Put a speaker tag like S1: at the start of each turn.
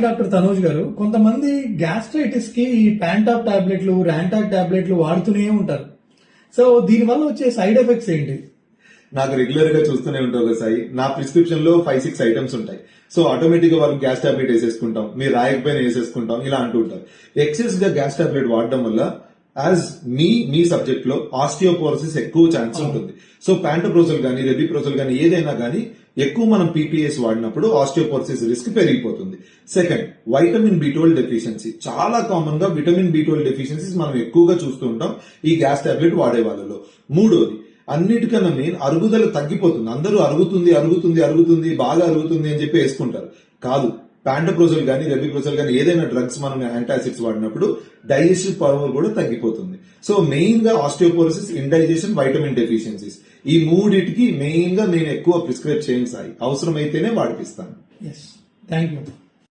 S1: Doctor Tanuj గారు, కొంతమంది gastritis కి ఈ ప్యాంటాప్ టాబ్లెట్లు, ర్యాంటాక్ టాబ్లెట్లు వాడుతూనే ఉంటారు. సో దీనివల్ల వచ్చే సైడ్ ఎఫెక్ట్స్ ఏంటి?
S2: నాకు రెగ్యులర్ గా చూస్తూనే ఉంటారు సాయి. నా ప్రిస్క్రిప్షన్ లో 5-6 ఐటమ్స్ ఉంటాయి. సో ఆటోమేటిక్ గా వాళ్ళు గ్యాస్ టాబ్లెట్ వేసేసుకుంటాం, మీరు రాయకపోయినా వేసేసుకుంటాం, ఇలా అంటూ ఉంటారు. ఎక్సెస్ గా గ్యాస్ టాబ్లెట్ వాడడం వల్ల యాజ్ మీ సబ్జెక్ట్ లో ఆస్టియోపోరోసిస్ ఎక్కువ ఛాన్స్ ఉంటుంది. సో ప్యాంటోప్రోజల్ గానీ, రెబిప్రోజల్ గానీ ఏదైనా గానీ ఎక్కువ మనం పీపీఎస్ వాడినప్పుడు ఆస్టియోపోరోసిస్ రిస్క్ పెరిగిపోతుంది. Second, vitamin B12 deficiency. చాలా కామన్ గా విటమిన్ B12 డెఫిషియన్సీస్ మనం ఎక్కువగా చూస్తూ ఉంటాం ఈ గ్యాస్ టాబ్లెట్ వాడే వాళ్ళలో. మూడోది, అన్నిటికన్నా మెయిన్ అరుగుదల తగ్గిపోతుంది. అందరూ అరుగుతుంది బాగా అరుగుతుంది అని చెప్పి వేసుకుంటారు. కాదు, ప్యాంటోప్రోజల్ గానీ, రెబిప్రోజల్ గానీ ఏదైనా డ్రగ్స్ మనం యాంటాసిడ్స్ వాడినప్పుడు డైజెస్టివ్ పవర్ కూడా తగ్గిపోతుంది. సో మెయిన్ గా ఆస్టియోపోరోసిస్, ఇండైజెషన్, వైటమిన్ డెఫిషియన్సీస్, ఈ మూడిటికి మెయిన్ గా నేను ఎక్కువ ప్రిస్క్రైబ్ చేయను సాయి. అవసరమైతేనే వాడిపిస్తాను.
S1: Thank you.